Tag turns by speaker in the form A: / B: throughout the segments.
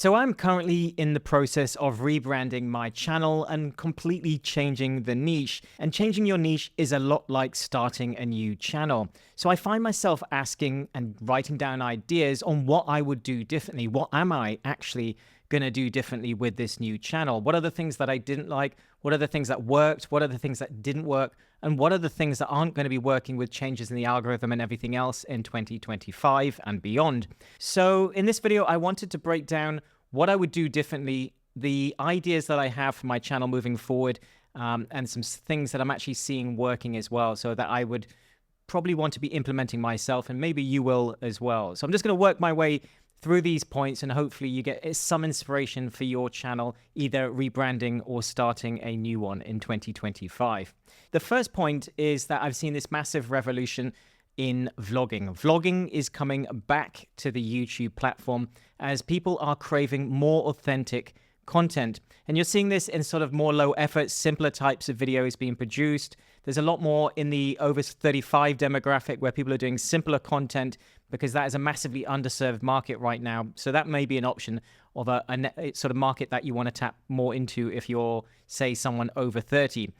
A: So I'm currently in the process of rebranding my channel and completely changing the niche. And changing your niche is a lot like starting a new channel. So I find myself asking and writing down ideas on what I would do differently. What am I actually going to do differently with this new channel? What are the things that I didn't like? What are the things that worked? What are the things that didn't work? And what are the things that aren't going to be working with changes in the algorithm and everything else in 2025 and beyond? So in this video, I wanted to break down what I would do differently, the ideas that I have for my channel moving forward, and some things that I'm actually seeing working as well, so that I would probably want to be implementing myself, and maybe you will as well. So I'm just going to work my way through these points, and hopefully you get some inspiration for your channel, either rebranding or starting a new one in 2025. The first point is that I've seen this massive revolution in vlogging. Vlogging is coming back to the YouTube platform as people are craving more authentic content. And you're seeing this in sort of more low effort, simpler types of videos being produced. There's a lot more in the over 35 demographic where people are doing simpler content because that is a massively underserved market right now. So that may be an option of a sort of market that you want to tap more into if you're, say, someone over 30.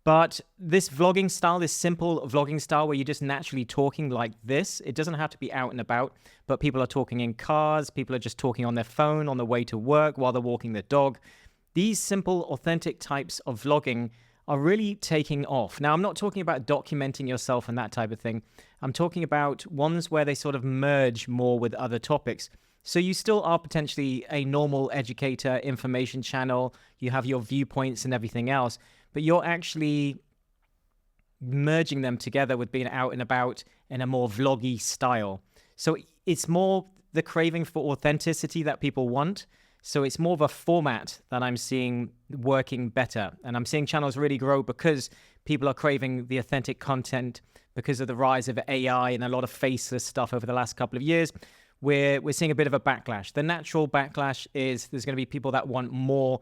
A: But this vlogging style, this simple vlogging style where you're just naturally talking like this, it doesn't have to be out and about, but people are talking in cars, people are just talking on their phone on the way to work while they're walking their dog. These simple, authentic types of vlogging are really taking off. Now, I'm not talking about documenting yourself and that type of thing. I'm talking about ones where they sort of merge more with other topics. So you still are potentially a normal educator, information channel, you have your viewpoints and everything else, but you're actually merging them together with being out and about in a more vloggy style. So it's more the craving for authenticity that people want. So it's more of a format that I'm seeing working better. And I'm seeing channels really grow because people are craving the authentic content because of the rise of AI and a lot of faceless stuff over the last couple of years. We're seeing a bit of a backlash. The natural backlash is there's going to be people that want more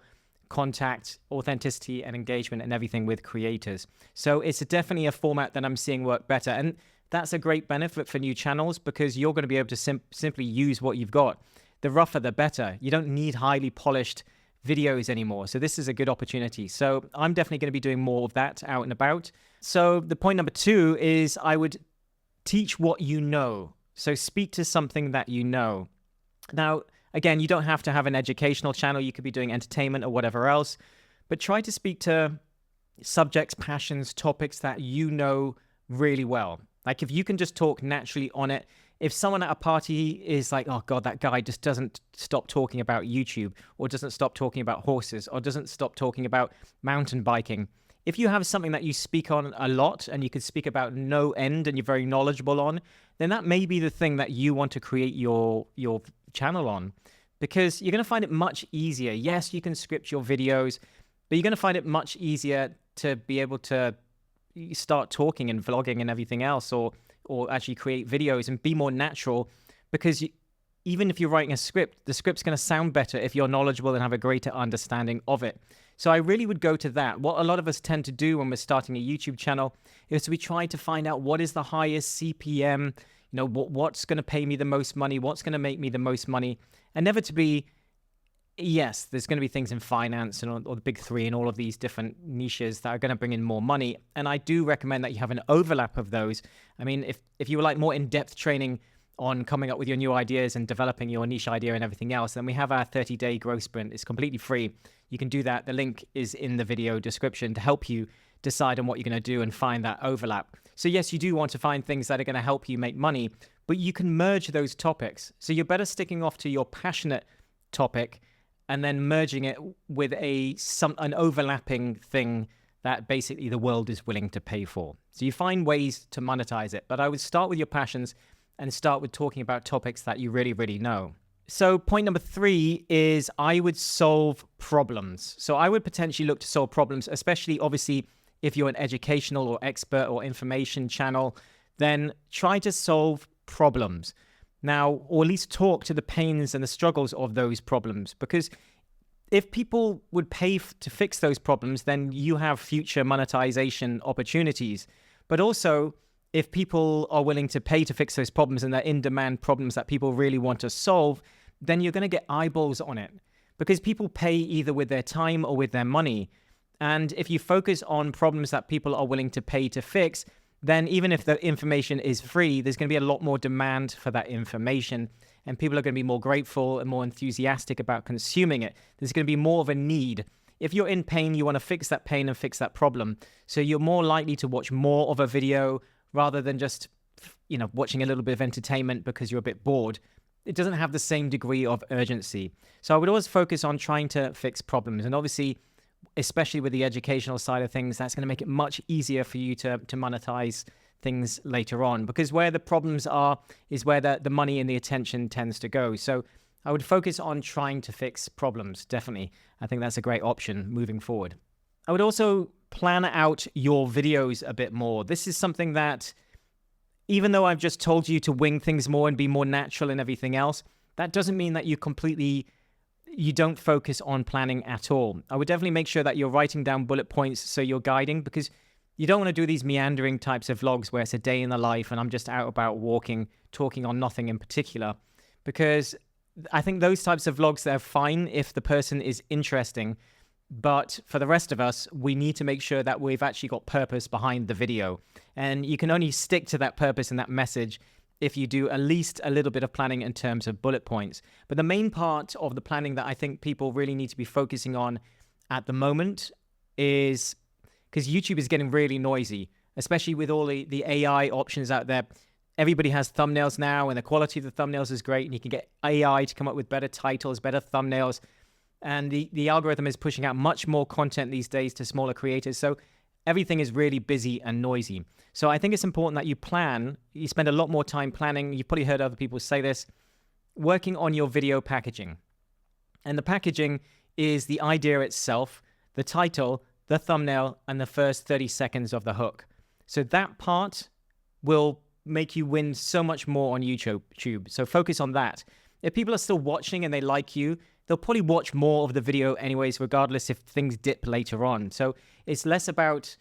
A: contact, authenticity, and engagement and everything with creators. So it's definitely a format that I'm seeing work better. And that's a great benefit for new channels because you're going to be able to simply use what you've got. The rougher, the better. You don't need highly polished videos anymore. So this is a good opportunity. So I'm definitely going to be doing more of that out and about. So the point number 2 is I would teach what you know. So speak to something that you know. Now, again, you don't have to have an educational channel. You could be doing entertainment or whatever else, but try to speak to subjects, passions, topics that you know really well. Like if you can just talk naturally on it. If someone at a party is like, oh God, that guy just doesn't stop talking about YouTube or doesn't stop talking about horses or doesn't stop talking about mountain biking. If you have something that you speak on a lot and you can speak about no end and you're very knowledgeable on, then that may be the thing that you want to create your channel on, because you're going to find it much easier. Yes, you can script your videos, but you're going to find it much easier to be able to start talking and vlogging and everything else, or actually create videos and be more natural, because even if you're writing a script, the script's going to sound better if you're knowledgeable and have a greater understanding of it. So I really would go to that. What a lot of us tend to do when we're starting a YouTube channel is we try to find out what is the highest CPM, what's going to pay me the most money, what's going to make me the most money. Inevitably, yes, there's going to be things in finance and or the big 3 and all of these different niches that are going to bring in more money. And I do recommend that you have an overlap of those. I mean, if you would like more in-depth training on coming up with your new ideas and developing your niche idea and everything else, then we have our 30-day growth sprint. It's completely free. You can do that. The link is in the video description to help you decide on what you're going to do and find that overlap. So yes, you do want to find things that are going to help you make money, but you can merge those topics. So you're better sticking off to your passionate topic and then merging it with an overlapping thing that basically the world is willing to pay for. So you find ways to monetize it, but I would start with your passions and start with talking about topics that you really, really know. So point number 3 is I would solve problems. So I would potentially look to solve problems, especially obviously if you're an educational or expert or information channel, then try to solve problems. Now, or at least talk to the pains and the struggles of those problems, because if people would pay to fix those problems, then you have future monetization opportunities. But also, if people are willing to pay to fix those problems and they're in-demand problems that people really want to solve, then you're going to get eyeballs on it, because people pay either with their time or with their money. And if you focus on problems that people are willing to pay to fix, then even if the information is free, there's going to be a lot more demand for that information, and people are going to be more grateful and more enthusiastic about consuming it. There's going to be more of a need. If you're in pain, you want to fix that pain and fix that problem. So you're more likely to watch more of a video rather than just, watching a little bit of entertainment because you're a bit bored. It doesn't have the same degree of urgency. So I would always focus on trying to fix problems. And obviously, especially with the educational side of things, that's going to make it much easier for you to monetize things later on, because where the problems are is where the money and the attention tends to go. So I would focus on trying to fix problems, definitely. I think that's a great option moving forward. I would also plan out your videos a bit more. This is something that, even though I've just told you to wing things more and be more natural and everything else, that doesn't mean that you don't focus on planning at all. I would definitely make sure that you're writing down bullet points so you're guiding, because you don't want to do these meandering types of vlogs where it's a day in the life and I'm just out about walking, talking on nothing in particular, because I think those types of vlogs, they're fine if the person is interesting. But for the rest of us, we need to make sure that we've actually got purpose behind the video. And you can only stick to that purpose and that message if you do at least a little bit of planning in terms of bullet points. But the main part of the planning that I think people really need to be focusing on at the moment is, because YouTube is getting really noisy, especially with all the AI options out there. Everybody has thumbnails now, and the quality of the thumbnails is great, and you can get AI to come up with better titles, better thumbnails. And the algorithm is pushing out much more content these days to smaller creators. So everything is really busy and noisy. So I think it's important that you spend a lot more time planning. You've probably heard other people say this, working on your video packaging. And the packaging is the idea itself, the title, the thumbnail, and the first 30 seconds of the hook. So that part will make you win so much more on YouTube. So focus on that. If people are still watching and they like you, they'll probably watch more of the video anyways, regardless if things dip later on. So it's less about,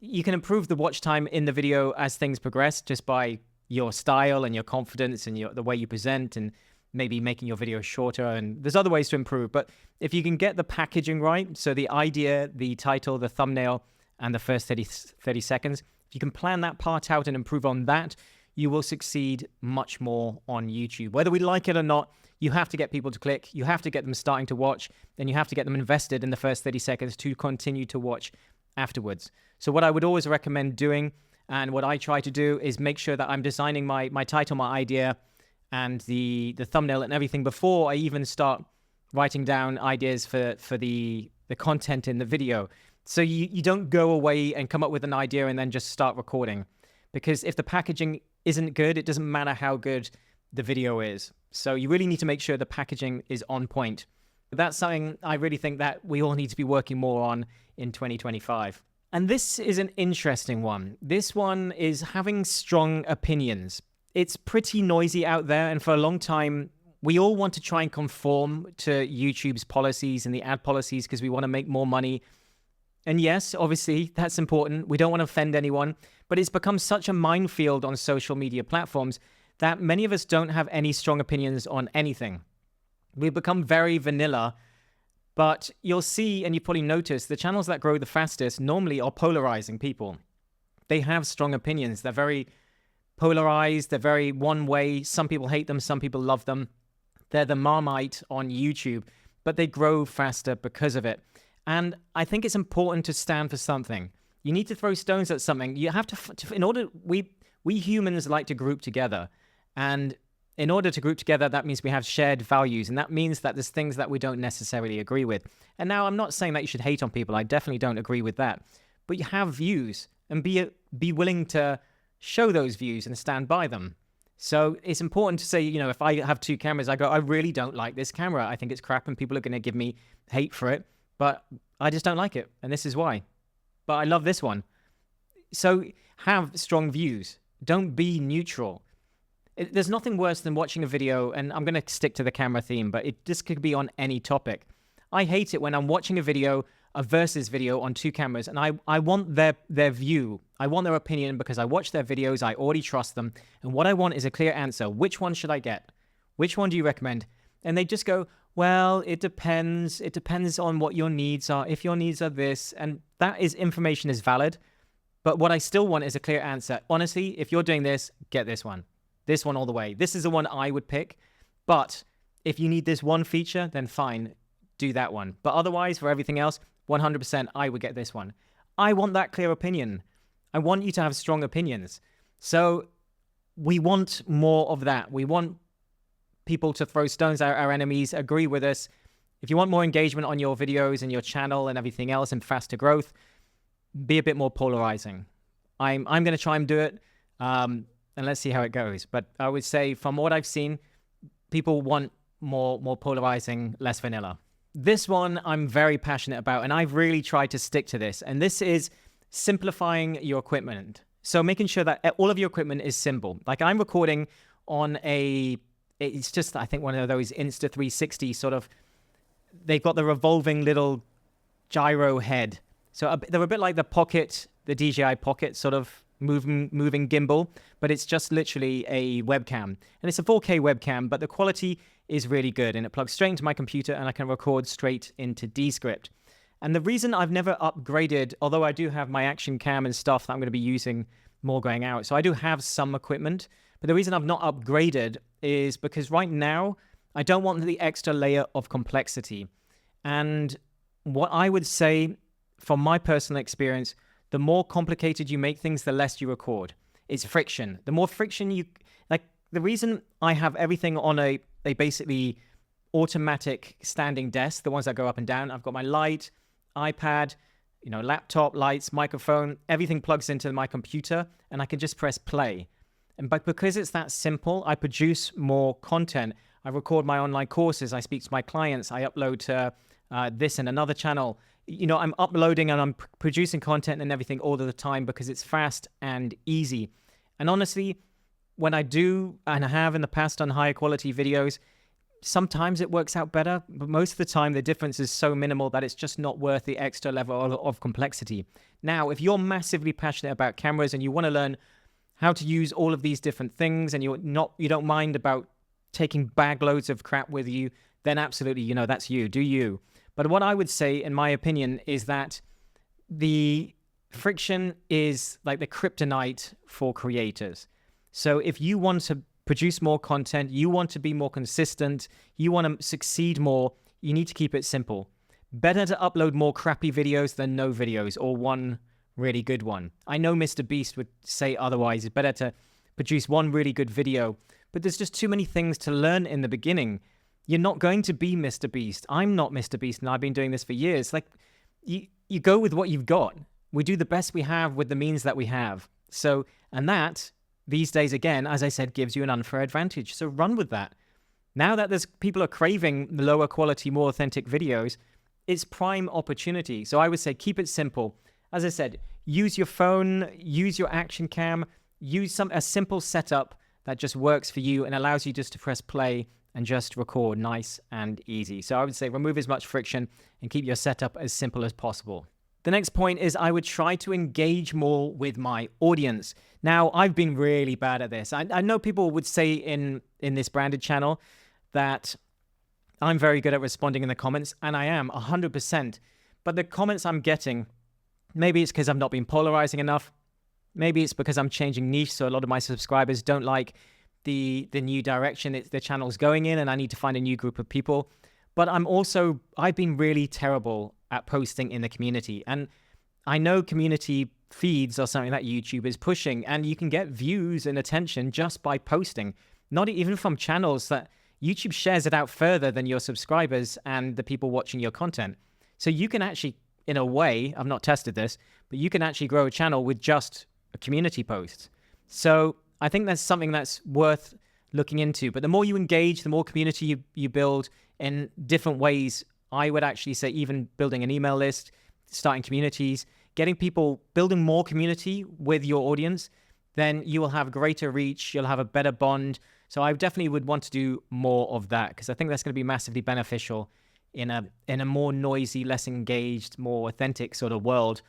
A: you can improve the watch time in the video as things progress just by your style and your confidence and the way you present, and maybe making your video shorter. And there's other ways to improve. But if you can get the packaging right, so the idea, the title, the thumbnail, and the first 30 seconds, if you can plan that part out and improve on that, you will succeed much more on YouTube. Whether we like it or not, you have to get people to click, you have to get them starting to watch, then you have to get them invested in the first 30 seconds to continue to watch afterwards. So what I would always recommend doing, and what I try to do, is make sure that I'm designing my title, my idea, and the thumbnail and everything before I even start writing down ideas for the content in the video. So you don't go away and come up with an idea and then just start recording. Because if the packaging isn't good, it doesn't matter how good the video is. So you really need to make sure the packaging is on point. That's something I really think that we all need to be working more on in 2025. And this is an interesting one. This one is having strong opinions. It's pretty noisy out there, and for a long time, we all want to try and conform to YouTube's policies and the ad policies because we want to make more money. And yes, obviously, that's important. We don't want to offend anyone, but it's become such a minefield on social media platforms that many of us don't have any strong opinions on anything. We've become very vanilla, but you'll see, and you probably notice, the channels that grow the fastest normally are polarizing people. They have strong opinions. They're very polarized. They're very one way. Some people hate them. Some people love them. They're the Marmite on YouTube, but they grow faster because of it. And I think it's important to stand for something. You need to throw stones at something. You have to in order, we humans like to group together. And in order to group together, that means we have shared values. And that means that there's things that we don't necessarily agree with. And now I'm not saying that you should hate on people. I definitely don't agree with that. But you have views, and be willing to show those views and stand by them. So it's important to say, if I have two cameras, I go, I really don't like this camera. I think it's crap, and people are going to give me hate for it. But I just don't like it, and this is why. But I love this one. So have strong views. Don't be neutral. There's nothing worse than watching a video, and I'm going to stick to the camera theme, but this could be on any topic. I hate it when I'm watching a versus video on two cameras, and I want their view. I want their opinion because I watch their videos, I already trust them, and what I want is a clear answer. Which one should I get? Which one do you recommend? And they just go, well, it depends. It depends on what your needs are. If your needs are this, and that is information is valid. But what I still want is a clear answer. Honestly, if you're doing this, get this one. This one all the way. This is the one I would pick. But if you need this one feature, then fine, do that one. But otherwise, for everything else, 100% I would get this one. I want that clear opinion. I want you to have strong opinions. So we want more of that. We want people to throw stones at our enemies, agree with us. If you want more engagement on your videos and your channel and everything else and faster growth, be a bit more polarizing. I'm going to try and do it, and let's see how it goes. But I would say from what I've seen, people want more polarizing, less vanilla. This one I'm very passionate about, and I've really tried to stick to this. And this is simplifying your equipment. So making sure that all of your equipment is simple. Like I'm recording on it's just, I think, one of those Insta360 sort of, they've got the revolving little gyro head. So they're a bit like the Pocket, the DJI Pocket sort of moving gimbal, but it's just literally a webcam. And it's a 4K webcam, but the quality is really good. And it plugs straight into my computer and I can record straight into Descript. And the reason I've never upgraded, although I do have my action cam and stuff that I'm going to be using more going out. So I do have some equipment, but the reason I've not upgraded is because right now I don't want the extra layer of complexity. And what I would say, from my personal experience, the more complicated you make things, the less you record. It's friction. The more friction you, like the reason I have everything on a basically automatic standing desk, the ones that go up and down, I've got my light, iPad, laptop, lights, microphone, everything plugs into my computer and I can just press play. But because it's that simple, I produce more content. I record my online courses. I speak to my clients. I upload to this and another channel. I'm uploading and I'm producing content and everything all of the time because it's fast and easy. And honestly, when I do, and I have in the past done higher quality videos, sometimes it works out better, but most of the time the difference is so minimal that it's just not worth the extra level of complexity. Now, if you're massively passionate about cameras and you want to learn how to use all of these different things and you don't mind about taking bag loads of crap with you, then absolutely, that's you, do you. But what I would say, in my opinion, is that the friction is like the kryptonite for creators. So if you want to produce more content, you want to be more consistent, you want to succeed more, you need to keep it simple. Better to upload more crappy videos than no videos or one really good one. I know Mr. Beast would say otherwise. It's better to produce one really good video, but there's just too many things to learn in the beginning. You're not going to be Mr. Beast. I'm not Mr. Beast, and I've been doing this for years. Like, you go with what you've got. We do the best we have with the means that we have. So, and that, these days, again, as I said, gives you an unfair advantage. So run with that. Now that people are craving lower quality, more authentic videos, it's prime opportunity. So I would say keep it simple. As I said, use your phone, use your action cam, use a simple setup that just works for you and allows you just to press play and just record nice and easy. So I would say remove as much friction and keep your setup as simple as possible. The next point is I would try to engage more with my audience. Now, I've been really bad at this. I know people would say in this branded channel that I'm very good at responding in the comments, and I am 100%. But the comments I'm getting, maybe it's because I've not been polarizing enough. Maybe it's because I'm changing niche, so a lot of my subscribers don't like the new direction the channel's going in, and I need to find a new group of people. But I've been really terrible at posting in the community. And I know community feeds are something that YouTube is pushing, and you can get views and attention just by posting, not even from channels that YouTube shares it out further than your subscribers and the people watching your content. So you can actually, in a way, I've not tested this, but you can actually grow a channel with just a community post. So I think that's something that's worth looking into. But the more you engage, the more community you build in different ways. I would actually say even building an email list, starting communities, building more community with your audience, then you will have greater reach, you'll have a better bond. So I definitely would want to do more of that because I think that's going to be massively beneficial in a more noisy, less engaged, more authentic sort of world.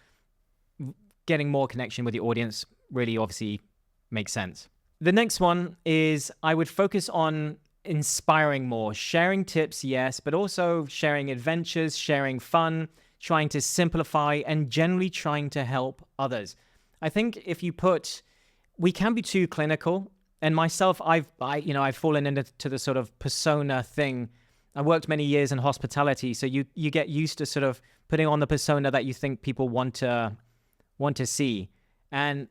A: Getting more connection with your audience really obviously makes sense. The next one is I would focus on inspiring more, sharing tips, yes, but also sharing adventures, sharing fun, trying to simplify, and generally trying to help others. I think if you put, we can be too clinical. And myself, I've fallen into the sort of persona thing. I worked many years in hospitality, so you get used to sort of putting on the persona that you think people want to see. And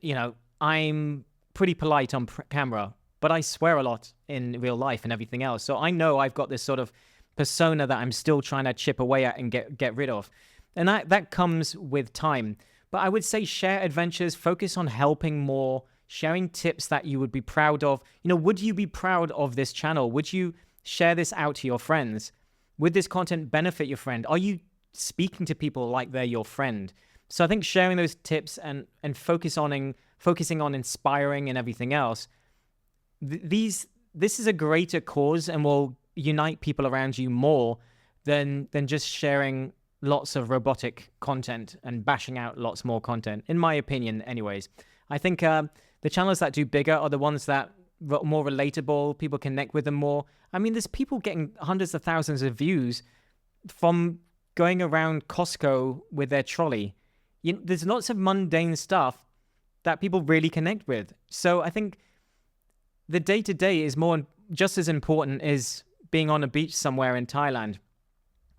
A: I'm pretty polite on camera, but I swear a lot in real life and everything else. So I know I've got this sort of persona that I'm still trying to chip away at and get rid of. And that comes with time. But I would say share adventures, focus on helping more, sharing tips that you would be proud of. Would you be proud of this channel? Would you share this out to your friends? Would this content benefit your friend? Are you speaking to people like they're your friend? So I think sharing those tips and focusing on inspiring and everything else, this is a greater cause and will unite people around you more than just sharing lots of robotic content and bashing out lots more content, in my opinion anyways. I think the channels that do bigger are the ones that are more relatable, people connect with them more. I mean, there's people getting hundreds of thousands of views from going around Costco with their trolley. There's lots of mundane stuff that people really connect with. So I think the day-to-day is just as important as being on a beach somewhere in Thailand,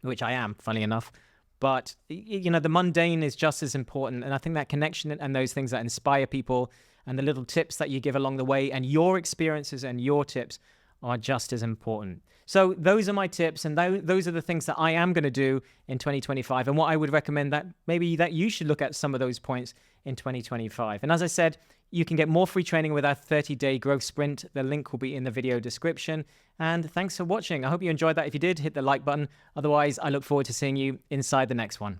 A: which I am, funny enough. But, the mundane is just as important. And I think that connection and those things that inspire people and the little tips that you give along the way and your experiences and your tips are just as important. So those are my tips, and those are the things that I am going to do in 2025, and what I would recommend that you should look at some of those points in 2025. And as I said, you can get more free training with our 30-day growth sprint. The link will be in the video description. And thanks for watching. I hope you enjoyed that. If you did, hit the like button. Otherwise, I look forward to seeing you inside the next one.